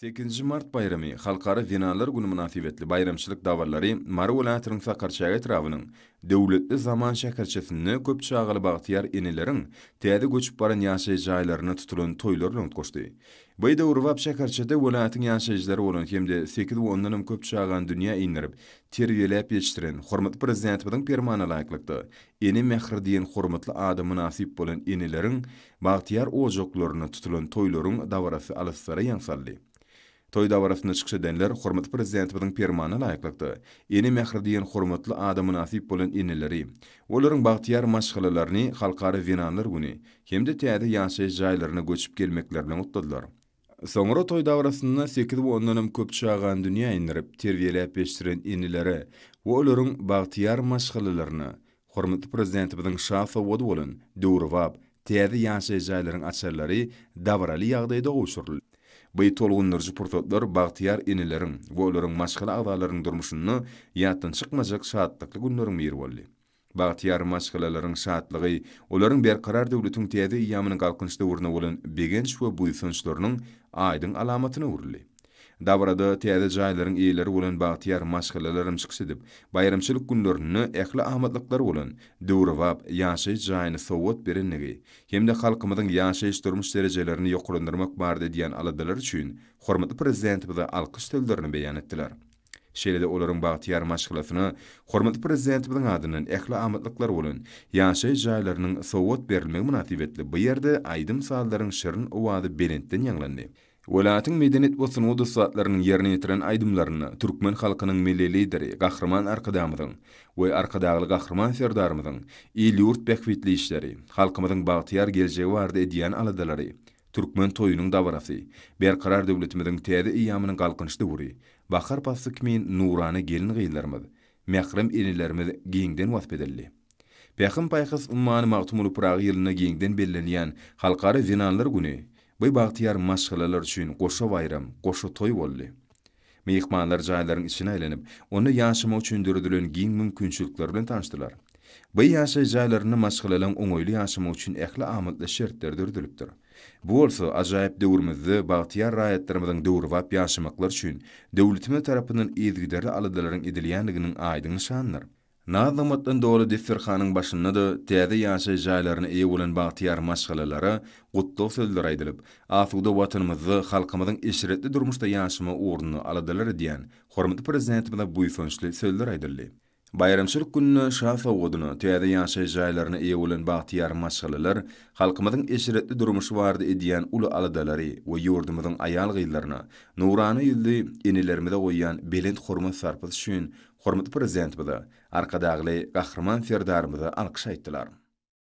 8 Mart bayramy Halkara Winanlar Güni münasibetli bayramçylyk dawarlary Mary welaýatynyň Sakarçaga etrawynyň döwletli zaman şäherçesinde köp çağaly bagtyar eneleriň täze göçüp baran ýaşaý jaýlaryna tutulan toýlar bilen goşdy. Bu döwrüwap şäherçede welaýatyň ýaşaýjylary bolan hemde 8 ondan köp çağan dünýä indirip terbiýelep ýetişdiren hormatly prezidentimiň permana laýyklykdy. Eni mehri diýen hormatly adam münasip bolan eneleriň bagtyar ojaklaryna tutulan toýlaryň dawarasy alyssara ýaňsaldy. Toy dawarasynda çykyş edenler hormatly prezidentimiň permana laýyklykdy. Eni mehri diýen hormatly adam münasip bolan eneleri, olaryň bagtyar maşgalalaryny Halkara Winanlar Güni hemde täze ýaşaý jaýlaryna göçüp gelmekler bilen utladylar. Soňra toy dawarasynda 8 ondan köp çağan dünýä indirip terbiýelep ýetişdiren eneleri we olaryň bagtyar maşgalalaryny hormatly prezidentimiň şafa wady bolan döwrüwap täze ýaşaý jaýlaryň açarlary dawraly ýagdaýda goşuruldy. Bu tolgunlarjy portretler bagtyar eneleriň we olaryň maşgala agdalarynyň durmuşyny ýatdan çykmajak şahatlykly günleriň biri boldy. Bagtyar maşgalalaryň şahatlygy olaryň berkarar döwletiň täze ýamynyň galkynçda urna bolan begenç we buýsunçlarynyň aýdyň alamatyny urly. Davrada täze jaýlaryň eýleri bolan bagtyar maşgalalaryň çykyş edip, bayramçylyk günlerini ähli ahmatlyklar bolan döwrüwap ýaşaý jaýyny sowat berenligi hemde halkymyzyň ýaşaýyş durmuş derejelerini ýokurlandyrmak bardy diýen aladalar üçin hormatly prezidentimize alkyş sözlerini beýan etdiler. Şeýle-de olaryň bagtyar maşgalasyny hormatly prezidentimiň adynyň ähli ahmatlyklar bolan ýaşaý jaýlarynyň sowat berilmegi münasibetli bu ýerde aýdym sallaryň şirin owady belentden ýanglandy. Welaýatyň medeniyet we sunudy satlarynyň ýerini ýetiren aýdymlaryny türkmen halkynyň milli lideri Gahryman Arkadamyzyň we arkadagly Gahryman serdarymyzyň ýurt bekbetli işleri, halkymyzyň bagtyar geljegi bardy edýän aladalary, türkmen toýunyň dawarasy, berkarar döwletimiziň täze ýamynyň galkynçda wuri, bahar pasy kimin nurany gelin gyýlarymyz, mehrem enelerimiz giňden wasbedelli. Pähim paýhys ummany magtumly Praga ýylyna giňden bellenýän Halkara Winanlar Güni bu bagtyar maşgalalar üçin goşa bayram, goşa toy boldy. Mehmanlar jaýlaryň içine aýlanyp, onu ýaşama üçin dürdilen giň mümkinçilikler bilen tanışdylar. Bu ýaşaý jaýlaryny maşgalalan oňoýly ýaşama üçin ähli amatly şertler dürdülipdir. Bu bolsa ajaýyp döwrümizde bagtyar raýatlarymyzyň döwrüwap ýaşamaklar üçin döwletimiz tarapyndan ýezgiderli aladaryň edilýänliginiň aýdyň şanydyr. Nazamatdan dolu defterhanyň başynda da täze ýaşaý jaýlaryny eýe bolan bagtyar maşgalalara gutduk sözler aýdylyp, asuda watanymyzy halkymyzyň eşretli durmuşda ýaşama urnuny aladalar diýen hormatly prezidentimize buýsunçly sözler aýdyldy. Bayramçylyk gününe şafa goduny täze ýaşaý jaýlaryny eýe bolan bagtyar maşgalalar halkymyzyň eşretli durmuşy bardy edýän uly aladalary we ýurdumyzyň aýal gyýlaryna nurany ýyldy enelerimize goýýan belent hormat sarpyş üçin hormatly prezidentimize arkadagly Gahryman serdarymyza alkyş aýtdylar.